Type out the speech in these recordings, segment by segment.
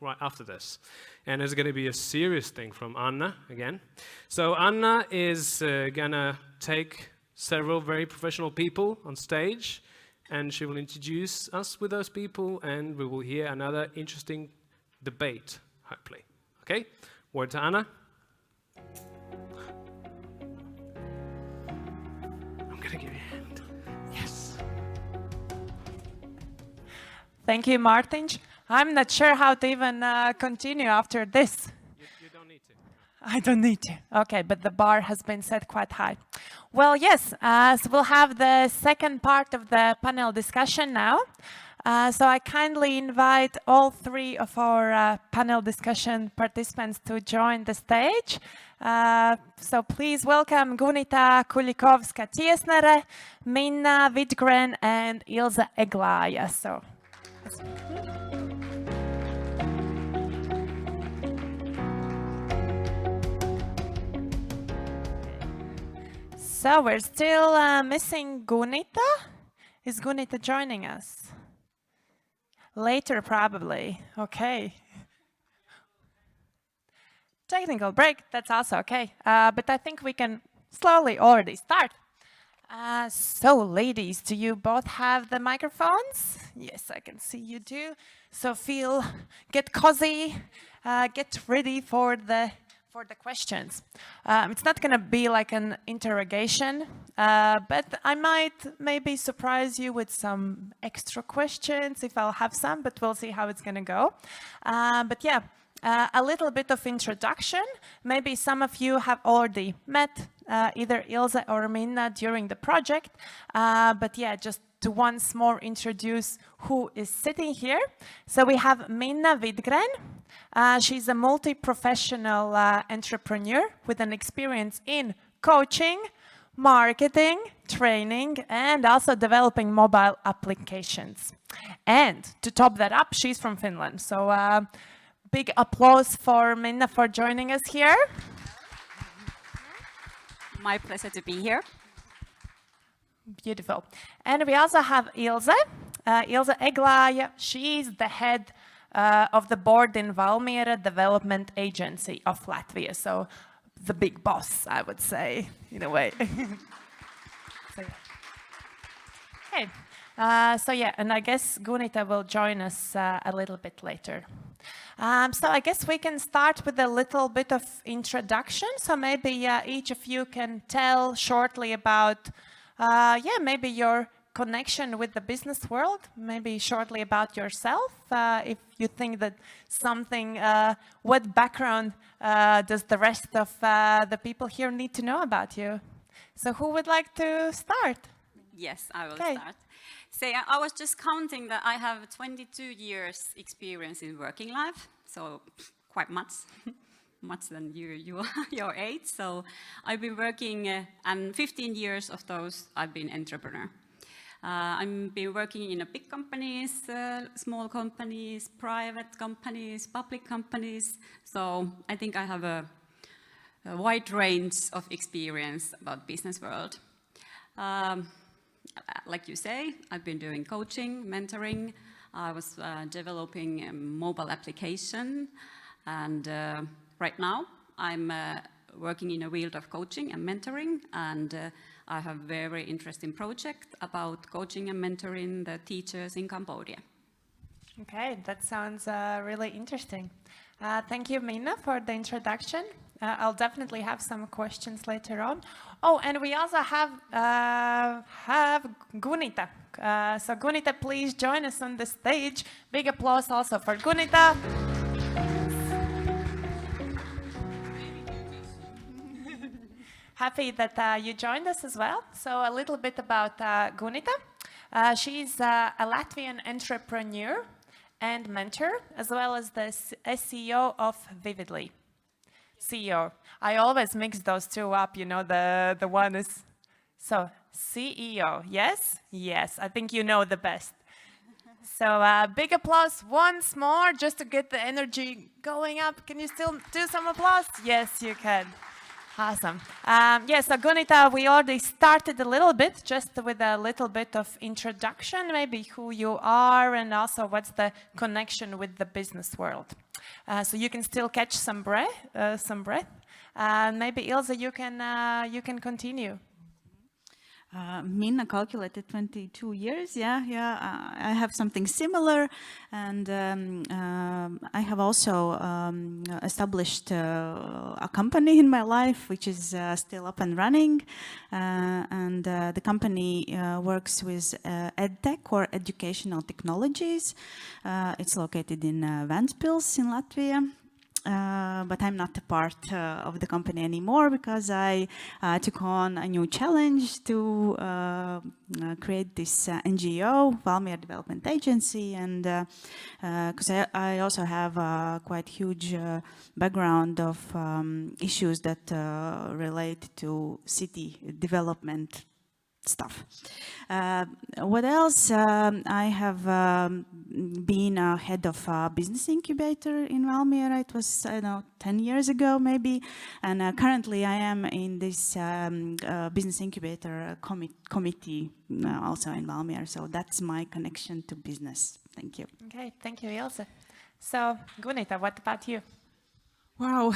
right after this. And there's going to be a serious thing from Anna again. So Anna is going to take several very professional people on stage, and she will introduce us with those people, and we will hear another interesting debate, hopefully. Okay? Word to Anna. I'm going to give you a hand. Yes. Thank you, Martin. I'm not sure how to even continue after this. You don't need to. I don't need to. Okay, but the bar has been set quite high. Well, yes, so we'll have the second part of the panel discussion now. So I kindly invite all three of our panel discussion participants to join the stage. So please welcome Gunita Kulikovska-Tiesnere, Minna Widgren, and Ilza Eglaja. So we're still missing Gunita. Is Gunita joining us? Later, probably. Okay. Technical break, that's also okay. But I think we can slowly already start. So ladies, do you both have the microphones? Yes, I can see you do. So get cozy, get ready for the questions. It's not going to be like an interrogation, but I might maybe surprise you with some extra questions if I'll have some, but we'll see how it's going to go. But yeah, a little bit of introduction. Maybe some of you have already met either Ilza or Minna during the project, but yeah, just to once more introduce who is sitting here. So we have Minna Widgren. She's a multi-professional entrepreneur with an experience in coaching, marketing, training, and also developing mobile applications. And to top that up, she's from Finland. So big applause for Minna for joining us here. My pleasure to be here. Beautiful. And we also have Ilza. Ilza Eglaja. She's the head of the board in Valmiera Development Agency of Latvia. So the big boss, I would say, in a way. Okay. So yeah, and I guess Gunita will join us a little bit later. So I guess we can start with a little bit of introduction. So maybe each of you can tell shortly about, maybe your connection with the business world, maybe shortly about yourself, if you think that something, what background does the rest of the people here need to know about you? So who would like to start? Yes, I will start. So I was just counting that I have 22 years experience in working life, so quite much, much than your age. So I've been working, and 15 years of those I've been entrepreneur. I've been working in big companies, small companies, private companies, public companies. So I think I have a wide range of experience about business world. Like you say, I've been doing coaching, mentoring. I was developing a mobile application, and right now I'm working in a field of coaching and mentoring, and I have a very interesting project about coaching and mentoring the teachers in Cambodia. Okay, that sounds really interesting. Thank you, Minna, for the introduction. I'll definitely have some questions later on. Oh, and we also have Gunita. So Gunita, please join us on the stage. Big applause also for Gunita. Happy that you joined us as well. So a little bit about Gunita. She's a Latvian entrepreneur and mentor, as well as the CEO of Vividly. CEO. I always mix those two up, you know, the one is... So, CEO, yes? Yes, I think you know the best. So, big applause once more, just to get the energy going up. Can you still do some applause? Yes, you can. Awesome. Yes, so Gunita, we already started a little bit, just with a little bit of introduction, maybe who you are and also what's the connection with the business world. So you can still catch some breath. Maybe Ilse, you can continue. Minna calculated 22 years. I have something similar, and I have also established a company in my life, which is still up and running, and the company works with EdTech or educational technologies. It's located in Ventspils in Latvia. But I'm not a part of the company anymore because I took on a new challenge to create this NGO, Valmiera Development Agency, and because I also have a quite huge background of issues that relate to city development stuff. What else? I have been a head of a business incubator in Valmiera. It was, I don't know, 10 years ago maybe. And currently I am in this business incubator committee also in Valmiera. So that's my connection to business. Thank you. Okay, thank you, Ilse. So Gunita, what about you? Wow,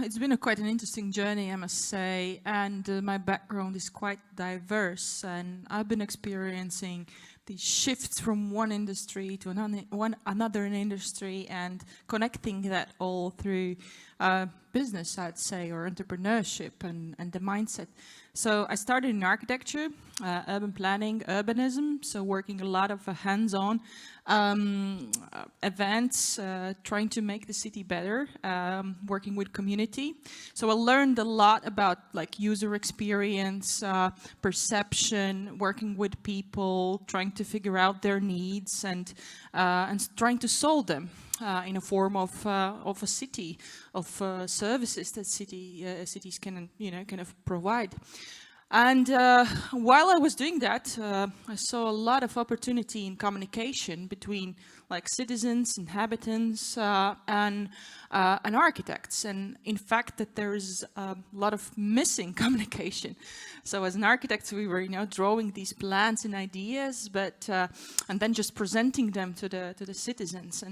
it's been quite an interesting journey, I must say, and my background is quite diverse, and I've been experiencing the shifts from one industry to another industry and connecting that all through business, I'd say, or entrepreneurship and the mindset. So I started in architecture, urban planning, urbanism, so working a lot of hands-on events, trying to make the city better, working with community. So I learned a lot about like user experience, perception, working with people, trying to figure out their needs and trying to solve them in a form of a city, of services that cities can, kind of provide. And while I was doing that, I saw a lot of opportunity in communication between like citizens, inhabitants, and architects. And in fact, that there is a lot of missing communication. So as an architect, we were, drawing these plans and ideas, but and then just presenting them to the citizens.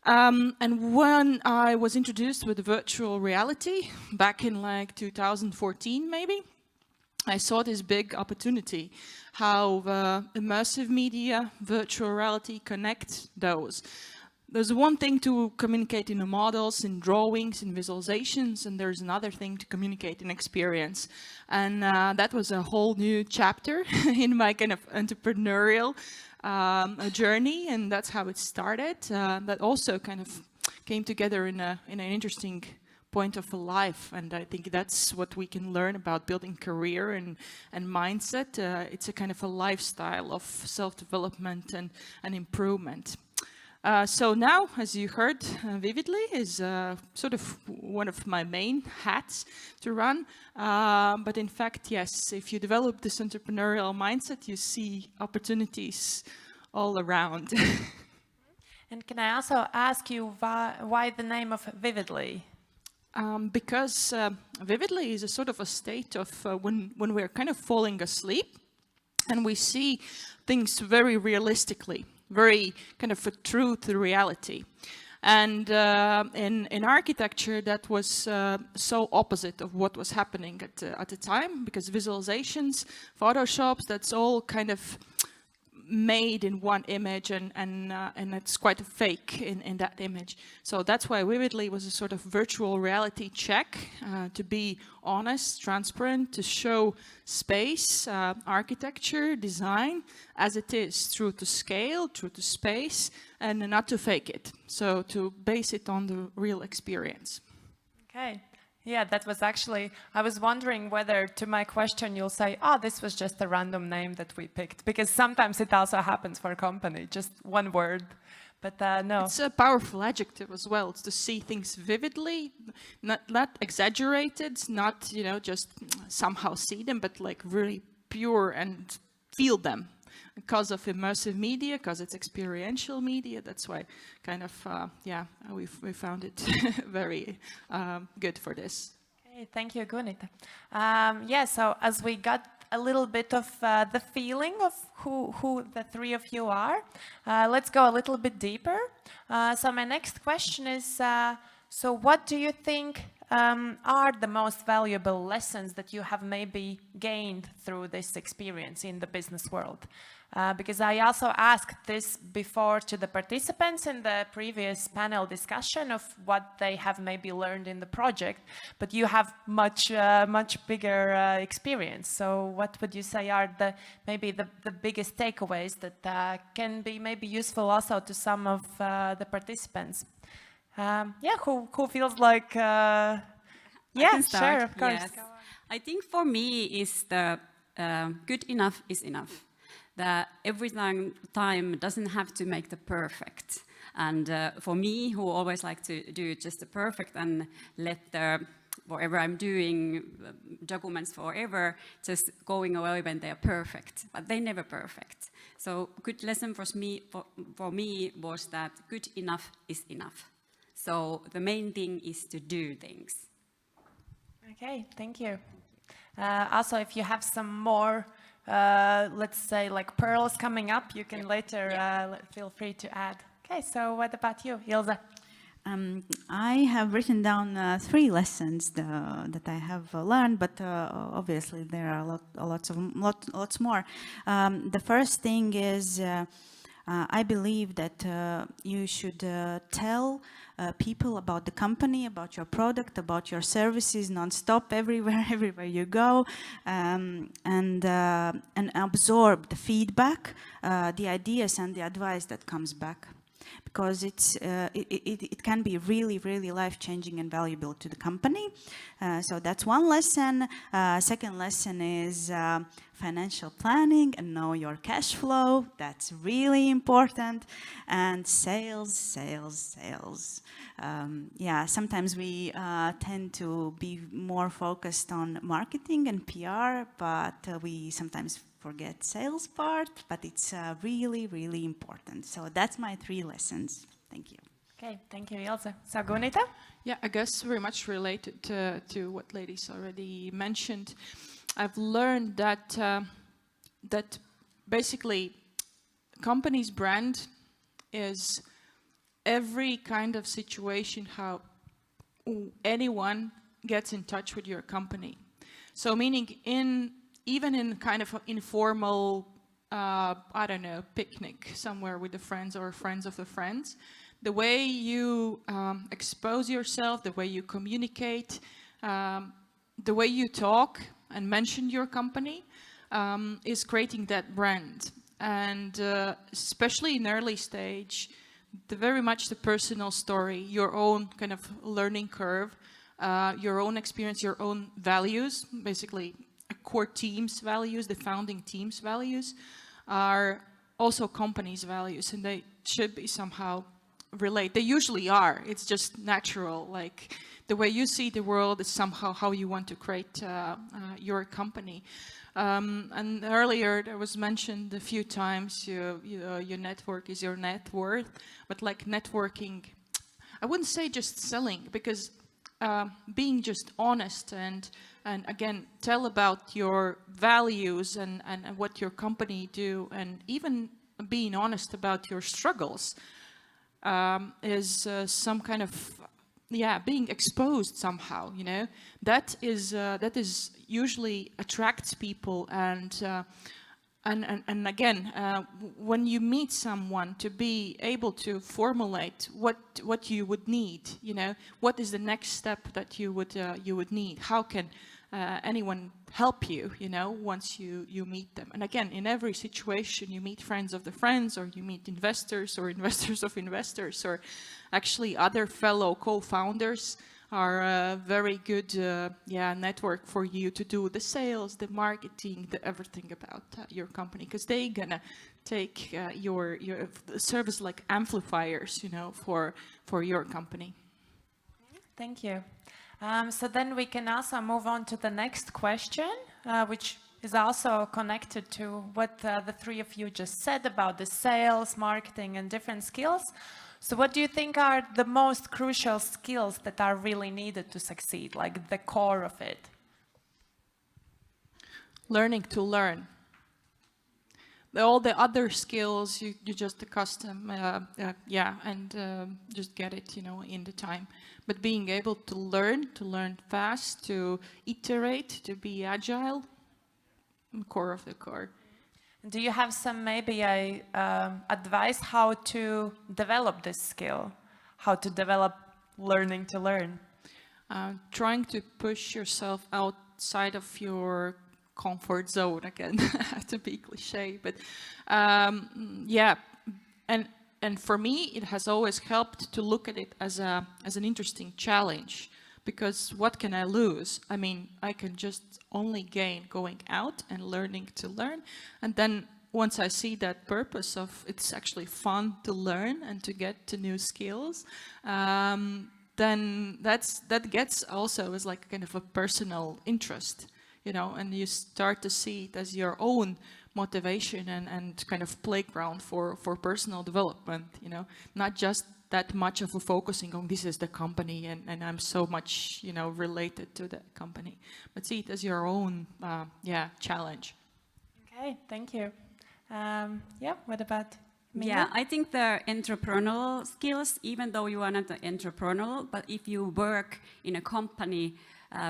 And when I was introduced with virtual reality back in like 2014, maybe, I saw this big opportunity, how immersive media, virtual reality connect those. There's one thing to communicate in the models, in drawings, in visualizations, and there's another thing to communicate in experience. And that was a whole new chapter in my kind of entrepreneurial journey, and that's how it started. That also kind of came together in an interesting point of a life, and I think that's what we can learn about building career and mindset. It's a kind of a lifestyle of self-development and improvement. So now, as you heard, Vividly is sort of one of my main hats to run. But in fact, yes, if you develop this entrepreneurial mindset, you see opportunities all around. And can I also ask you why the name of Vividly? Because Vividly is a sort of a state of when we're kind of falling asleep and we see things very realistically, very kind of true to reality. And in architecture, that was so opposite of what was happening at the time, because visualizations, Photoshops, that's all kind of made in one image, and it's quite a fake in that image. So that's why Vividly was a sort of virtual reality check to be honest, transparent, to show space, architecture, design as it is, true to scale, true to space, and not to fake it. So to base it on the real experience. Okay. Yeah, that was actually, I was wondering whether to my question you'll say, oh, this was just a random name that we picked, because sometimes it also happens for a company, just one word, but no. It's a powerful adjective as well, it's to see things vividly, not exaggerated, not, just somehow see them, but like really pure and feel them. Because of immersive media, because it's experiential media, that's why kind of, we found it very good for this. Okay, Okay, thank you, Gunita. Yeah, so as we got a little bit of the feeling of who the three of you are, let's go a little bit deeper. So my next question is, so what do you think are the most valuable lessons that you have maybe gained through this experience in the business world? Because I also asked this before to the participants in the previous panel discussion of what they have maybe learned in the project, but you have much bigger experience. So what would you say are maybe the biggest takeaways that can be maybe useful also to some of the participants? Yeah, who feels like, yeah, sure, of course. Yes. I think for me is the good enough is enough. That every time doesn't have to make the perfect. And for me, who always like to do just the perfect and let the whatever I'm doing, documents forever, just going away when they are perfect, but they're never perfect. So good lesson for me was that good enough is enough. So the main thing is to do things. Okay, thank you. Also, if you have some more let's say like pearls coming up, you can later feel free to add. Okay, so what about you, Ilse? I have written down 3 lessons that I have learned, but obviously there are lots more. The first thing is I believe that you should tell people about the company, about your product, about your services non-stop everywhere you go, and absorb the feedback, the ideas and the advice that comes back. Because it can be really life-changing and valuable to the company. So that's one lesson. Second lesson is financial planning and know your cash flow. That's really important. And sales. Yeah, sometimes we tend to be more focused on marketing and PR, but we sometimes forget sales part, but it's really important. So that's my 3 lessons. Thank you. Okay, thank you, Ilse. So Gunita? Yeah, I guess very much related to what ladies already mentioned. I've learned that that basically company's brand is every kind of situation how anyone gets in touch with your company. So meaning even in kind of informal, I don't know, picnic somewhere with the friends or friends of the friends, the way you expose yourself, the way you communicate, the way you talk and mention your company is creating that brand. And especially in early stage, very much the personal story, your own kind of learning curve, your own experience, your own values, basically core team's values, the founding team's values, are also company's values, and they should be somehow related. They usually are. It's just natural. Like the way you see the world is somehow how you want to create your company. And earlier there was mentioned a few times your network is your net worth, but like networking, I wouldn't say just selling, because being just honest and again tell about your values and what your company do, and even being honest about your struggles is some kind of being exposed somehow, you know. That is usually attracts people, and again when you meet someone, to be able to formulate what you would need, you know, what is the next step that you would need, how can anyone help you, you know, once you meet them. And again, in every situation you meet friends of the friends, or you meet investors or investors of investors, or actually other fellow co-founders are a very good network for you to do the sales, the marketing, the everything about your company, because they're gonna take your service like amplifiers, you know, for your company. Thank you. So then we can also move on to the next question, which is also connected to what the three of you just said about the sales, marketing, and different skills. So what do you think are the most crucial skills that are really needed to succeed, like the core of it? Learning to learn. All the other skills you just accustom, and just get it, in the time. But being able to learn fast, to iterate, to be agile, core of the core. Do you have some maybe advice how to develop this skill, how to develop learning to learn? Trying to push yourself outside of your comfort zone again, to be cliche, but yeah, and for me it has always helped to look at it as an interesting challenge, because what can I lose? I mean, I can just only gain going out and learning to learn, and then once I see that purpose of it's actually fun to learn and to get to new skills, then that gets also as like kind of a personal interest. And you start to see it as your own motivation and kind of playground for personal development, not just that much of a focusing on this is the company and I'm so much, related to the company, but see it as your own, challenge. Okay, thank you. What about Minna? Yeah, I think the entrepreneurial skills, even though you are not an entrepreneurial, but if you work in a company,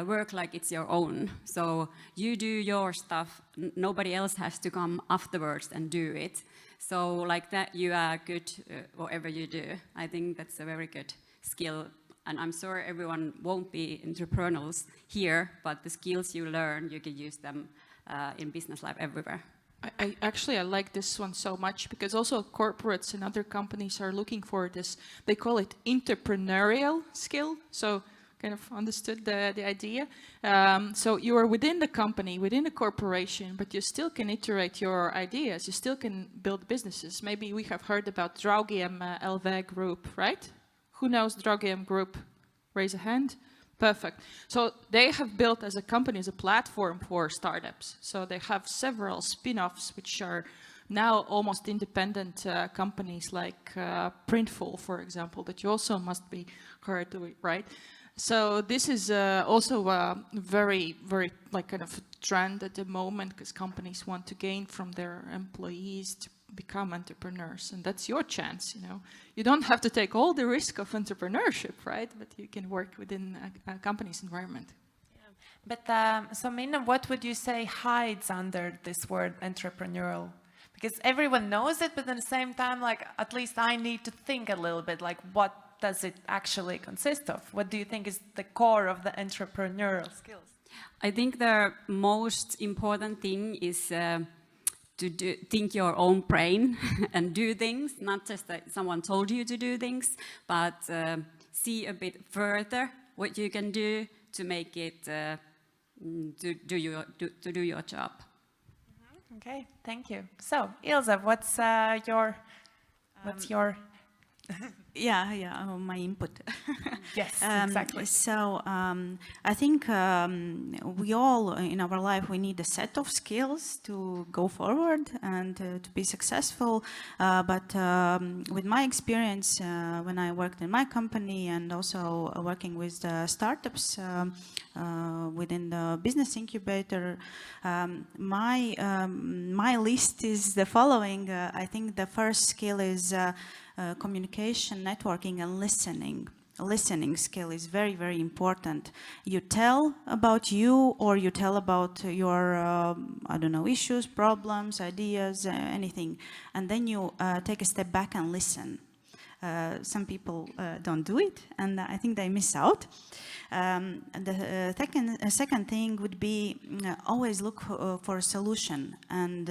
work like it's your own. So you do your stuff, nobody else has to come afterwards and do it. So like that you are good whatever you do. I think that's a very good skill. And I'm sure everyone won't be entrepreneurs here, but the skills you learn, you can use them in business life everywhere. I like this one so much, because also corporates and other companies are looking for this, they call it entrepreneurial skill. So kind of understood the idea. So you are within the company, within the corporation, but you still can iterate your ideas. You still can build businesses. Maybe we have heard about Draugiem LV Group, right? Who knows Draugiem Group? Raise a hand. Perfect. So they have built as a company, as a platform for startups. So they have several spin-offs, which are now almost independent companies like Printful, for example, that you also must be heard of, right? So this is also a very, very like kind of trend at the moment, because companies want to gain from their employees to become entrepreneurs, and that's your chance. You don't have to take all the risk of entrepreneurship, right? But you can work within a company's environment. Yeah. But so Minna, what would you say hides under this word entrepreneurial? Because everyone knows it, but at the same time, like at least I need to think a little bit, like what does it actually consist of? What do you think is the core of the entrepreneurial skills? I think the most important thing is to think your own brain and do things, not just that someone told you to do things, but see a bit further what you can do to make it to do your job. Mm-hmm. Okay, thank you. So Ilse, what's your my input. Yes, exactly. So I think we all in our life, we need a set of skills to go forward and to be successful. But with my experience, when I worked in my company and also working with the startups within the business incubator, my list is the following. I think the first skill is communication, networking, and listening. Listening skill is very, very important. You tell about you, or you tell about your, issues, problems, ideas, anything. And then you take a step back and listen. Some people don't do it, and I think they miss out. And the second thing would be always look for a solution. And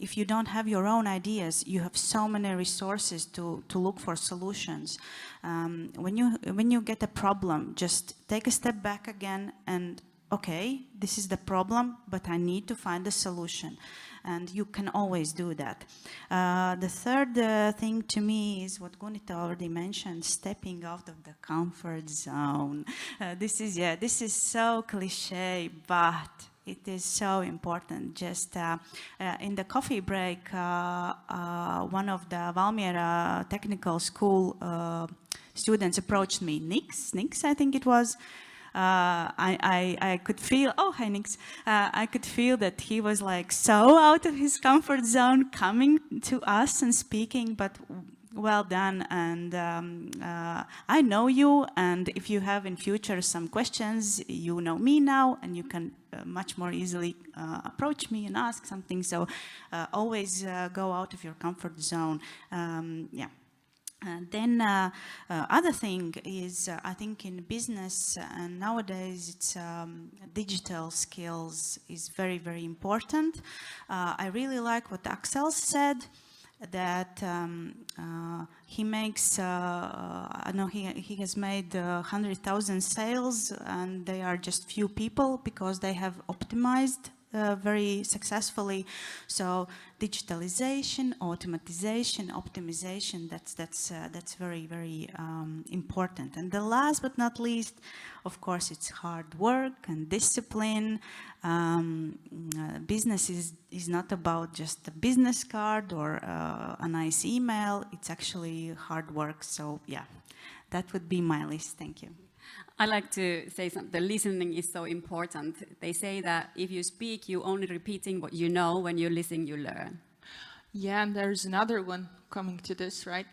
if you don't have your own ideas, you have so many resources to look for solutions. When you get a problem, just take a step back again and, okay, this is the problem, but I need to find a solution. And you can always do that. The third thing to me is what Gunita already mentioned, stepping out of the comfort zone. This is so cliche, but it is so important. Just in the coffee break, one of the Valmiera Technical School students approached me, Nix, I think it was. I could feel, oh, hi Nix, I could feel that he was like so out of his comfort zone coming to us and speaking, but well done. And I know you, and if you have in future some questions, you know me now, and you can much more easily approach me and ask something. So always go out of your comfort zone. Yeah. Then other thing is, I think in business and nowadays it's digital skills is very, very important. I really like what Axel said, that he makes, I know he has made 100,000 sales, and they are just few people because they have optimized very successfully. So digitalization, automatization, optimization, that's very, very important. And the last but not least, of course, it's hard work and discipline. Business is not about just a business card or a nice email. It's actually hard work. So yeah, that would be my list. Thank you. I like to say something. The listening is so important. They say that if you speak, you're only repeating what you know. When you listen, you learn. Yeah, and there's another one coming to this, right?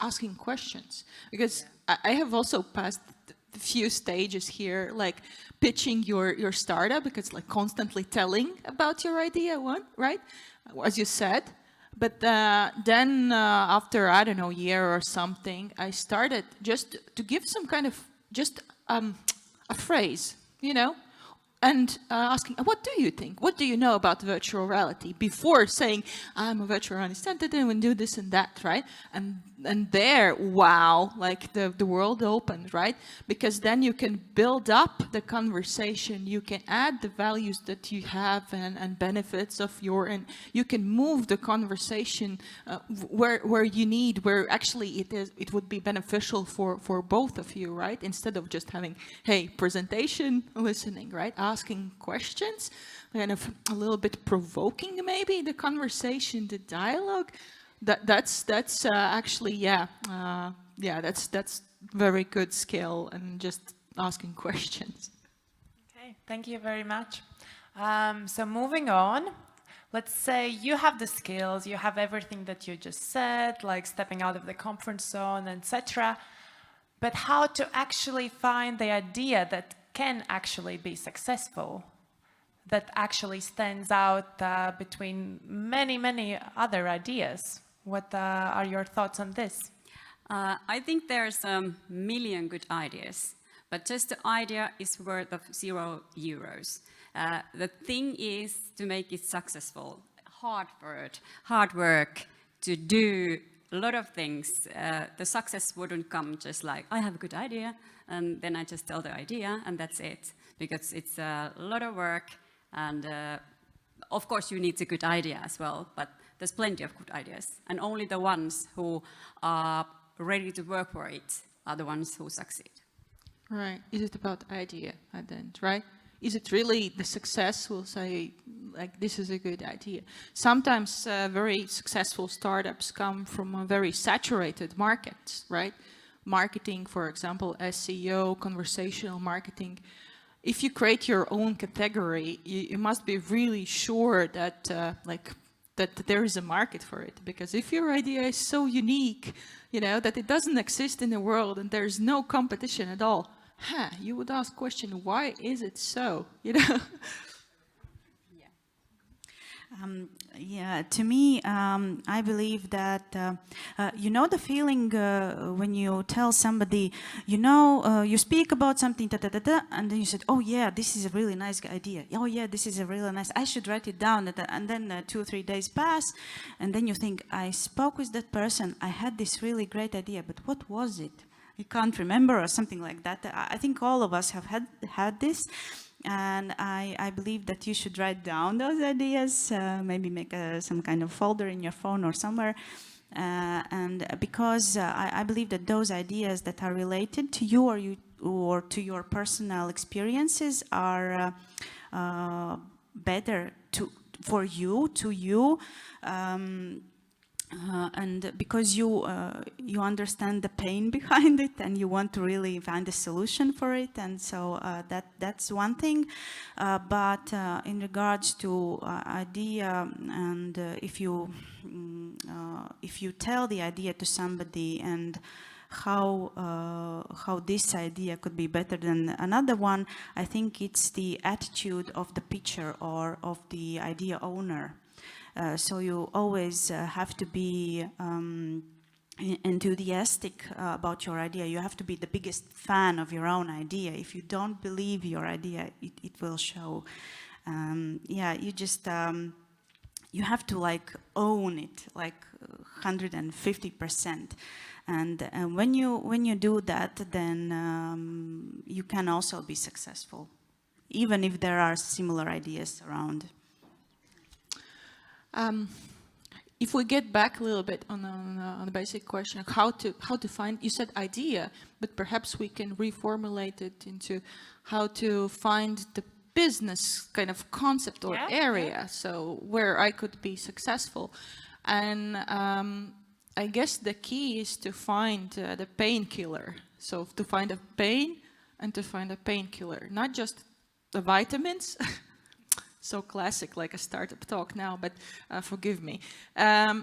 Asking questions. Because I have also passed a few stages here, like pitching your startup, because like constantly telling about your idea, right? As you said. But then after, I don't know, a year or something, I started just to give some kind of just a phrase, you know, and asking, what do you think? What do you know about virtual reality? Before saying, I'm a virtual reality center, then we do this and that, right? And there, wow, like the world opened, right? Because then you can build up the conversation, you can add the values that you have and benefits of and you can move the conversation where you need, where actually it would be beneficial for both of you, right? Instead of just having, hey, presentation, listening, right? Asking questions, kind of a little bit provoking maybe the conversation, the dialogue. That's actually that's very good skill, and just asking questions. Okay, thank you very much. So moving on, let's say you have the skills, you have everything that you just said, like stepping out of the comfort zone, etc. But how to actually find the idea that can actually be successful, that actually stands out between many other ideas? What are your thoughts on this? I think there's a million good ideas, but just the idea is worth of €0. The thing is to make it successful. Hard work to do a lot of things. The success wouldn't come just like, I have a good idea, and then I just tell the idea, and that's it. Because it's a lot of work, and of course you need a good idea as well, but there's plenty of good ideas, and only the ones who are ready to work for it are the ones who succeed. Right. Is it about idea at the end, right? Is it really the success will say, like, this is a good idea? Sometimes very successful startups come from a very saturated market, right? Marketing, for example, SEO, conversational marketing. If you create your own category, you must be really sure that that there is a market for it. Because if your idea is so unique, you know, that it doesn't exist in the world and there's no competition at all, you would ask question, why is it so? You know? Yeah, to me, I believe that, you know, the feeling when you tell somebody, you know, you speak about something, and then you said, oh yeah, this is a really nice idea. Oh yeah, this is a really nice, I should write it down. And then 2 or 3 days pass, and then you think, I spoke with that person, I had this really great idea, but what was it? You can't remember, or something like that. I think all of us have had this. And I believe that you should write down those ideas, maybe make some kind of folder in your phone or somewhere. And because I believe that those ideas that are related to you or to your personal experiences are better for you, to you, and because you understand the pain behind it, and you want to really find a solution for it, and so that's one thing. But in regards to idea, and if you tell the idea to somebody and how this idea could be better than another one, I think it's the attitude of the pitcher or of the idea owner. So you always have to be enthusiastic about your idea. You have to be the biggest fan of your own idea. If you don't believe your idea, it will show. Yeah, you just you have to like own it like 150%. And when you do that, then you can also be successful, even if there are similar ideas around. If we get back a little bit on the basic question of how to find, you said idea, but perhaps we can reformulate it into how to find the business kind of concept or area, so where I could be successful. And I guess the key is to find the painkiller. So to find a pain and to find a painkiller, not just the vitamins. So classic, like a startup talk now, but forgive me.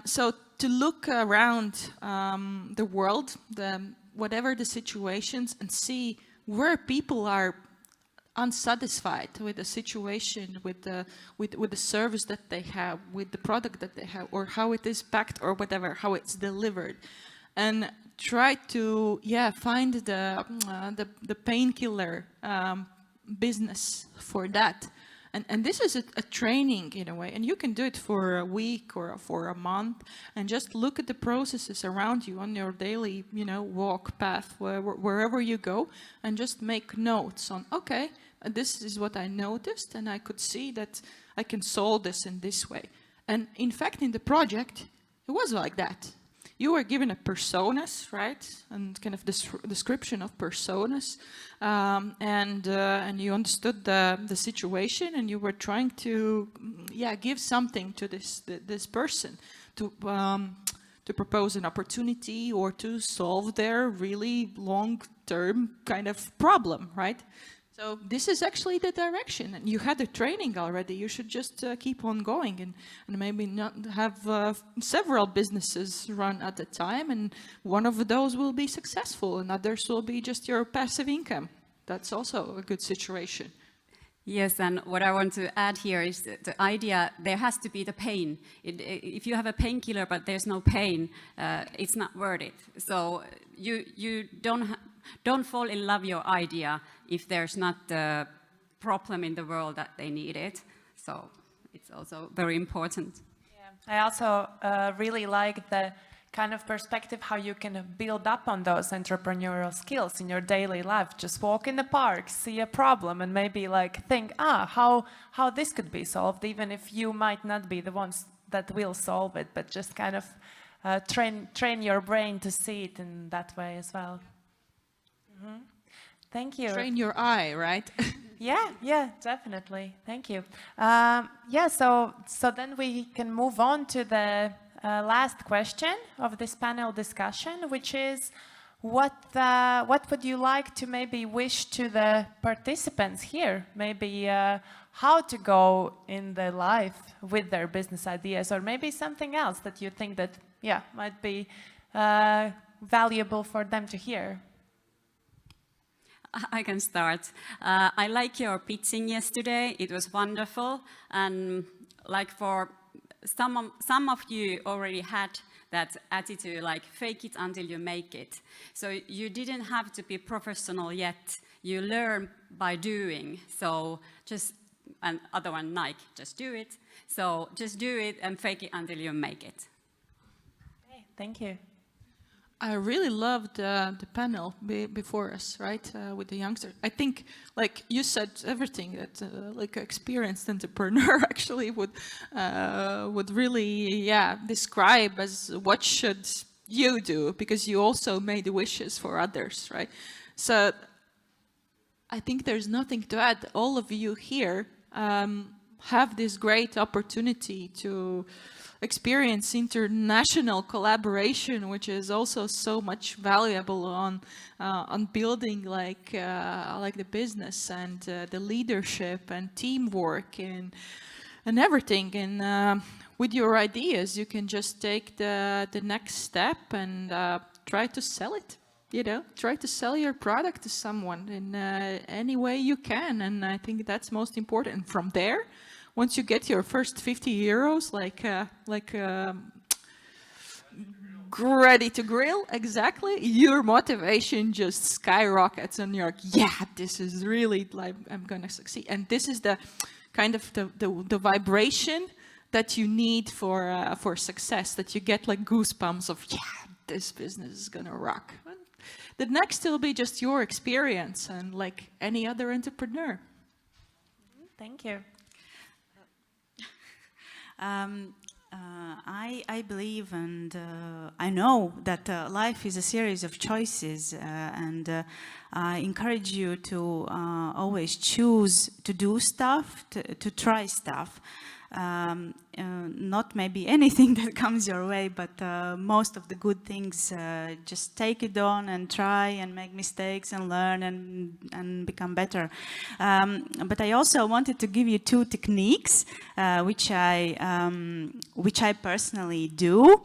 So to look around the world, whatever the situations, and see where people are unsatisfied with the situation, with the service that they have, with the product that they have, or how it is packed, or whatever, how it's delivered, and try to find the painkiller business for that. And this is a training in a way, and you can do it for a week or for a month, and just look at the processes around you on your daily, walk path, wherever you go, and just make notes on, okay, this is what I noticed, and I could see that I can solve this in this way. And in fact, in the project, it was like that. You were given a personas, right, and kind of description of personas, and you understood the situation, and you were trying to, give something to this person to propose an opportunity or to solve their really long-term kind of problem, right? So this is actually the direction, and you had the training already. You should just keep on going and maybe not have several businesses run at a time, and one of those will be successful and others will be just your passive income. That's also a good situation. Yes, and what I want to add here is the idea, there has to be the pain. If you have a painkiller but there's no pain, it's not worth it. So you don't fall in love your idea if there's not the problem in the world that they need it. So it's also very important. Yeah. I also really like the kind of perspective how you can build up on those entrepreneurial skills in your daily life. Just walk in the park, see a problem, and maybe like think, how this could be solved, even if you might not be the ones that will solve it, but just kind of train your brain to see it in that way as well. Mm-hmm. Thank you. Train your eye, right? Yeah, definitely. Thank you. So then we can move on to the last question of this panel discussion, which is what would you like to maybe wish to the participants here? Maybe how to go in their life with their business ideas, or maybe something else that you think that might be valuable for them to hear. I can start. I like your pitching yesterday. It was wonderful, and like for some of you already had that attitude, like fake it until you make it. So you didn't have to be professional yet. You learn by doing. So just, and other one, Nike, just do it. So just do it and fake it until you make it. Okay, thank you. I really loved the panel before us, right, with the youngsters. I think, like you said, everything that like an experienced entrepreneur actually would really, describe as what should you do, because you also made wishes for others, right? So I think there's nothing to add. All of you here have this great opportunity to experience international collaboration, which is also so much valuable on building like the business and the leadership and teamwork and everything. And with your ideas, you can just take the next step and try to sell it. You know, try to sell your product to someone in any way you can, and I think that's most important. And from there, once you get your first 50 euros, ready to grill, exactly, your motivation just skyrockets, and you're like, yeah, this is really like I'm gonna succeed. And this is the kind of the vibration that you need for success. That you get like goosebumps of, yeah, this business is gonna rock. The next will be just your experience and like any other entrepreneur. Thank you. I believe and I know that life is a series of choices, and I encourage you to always choose to do stuff, to try stuff. Not maybe anything that comes your way, but most of the good things, just take it on and try and make mistakes and learn and become better. But I also wanted to give you 2 techniques which I personally do.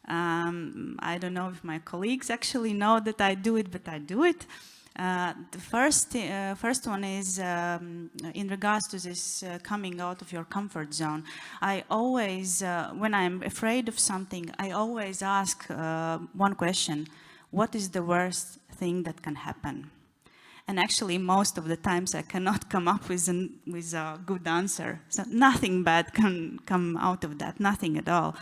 I don't know if my colleagues actually know that I do it, but I do it. The first one is in regards to this coming out of your comfort zone. I always, when I'm afraid of something, I always ask one question: what is the worst thing that can happen? And actually, most of the times I cannot come up with a good answer. So nothing bad can come out of that, nothing at all.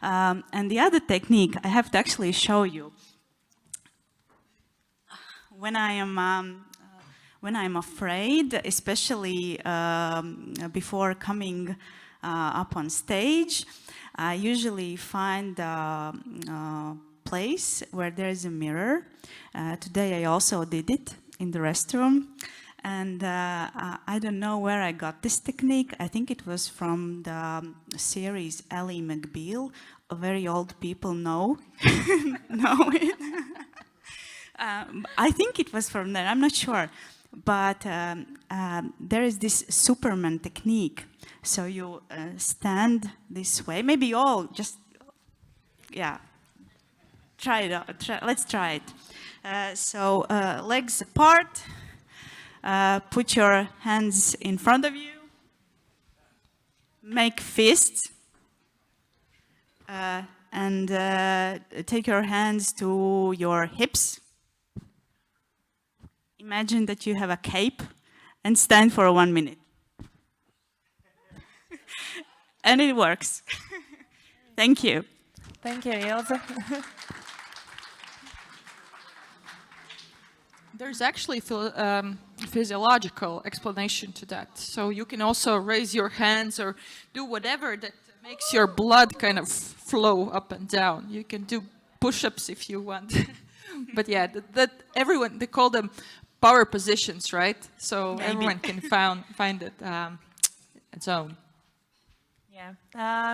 And the other technique I have to actually show you. When I'm afraid, especially before coming up on stage, I usually find a place where there is a mirror. Today I also did it in the restroom, and I don't know where I got this technique. I think it was from the series Ally McBeal. Very old people know it. I think it was from there, I'm not sure. But there is this Superman technique. So you stand this way, maybe you all just, yeah, try it out. Let's try it. So legs apart, put your hands in front of you, make fists, and take your hands to your hips. Imagine that you have a cape and stand for 1 minute. And it works. Thank you. Thank you, Ilse. There's actually physiological explanation to that. So you can also raise your hands or do whatever that makes your blood kind of flow up and down. You can do push-ups if you want. But yeah, that everyone, they call them power positions, right? So maybe everyone can find it its own. Yeah.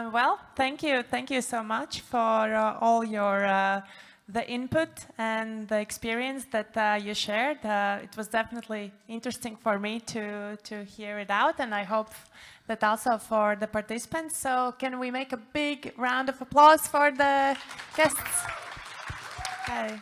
Well, thank you. Thank you so much for all your the input and the experience that you shared. It was definitely interesting for me to hear it out, and I hope that also for the participants. So can we make a big round of applause for the guests? Okay.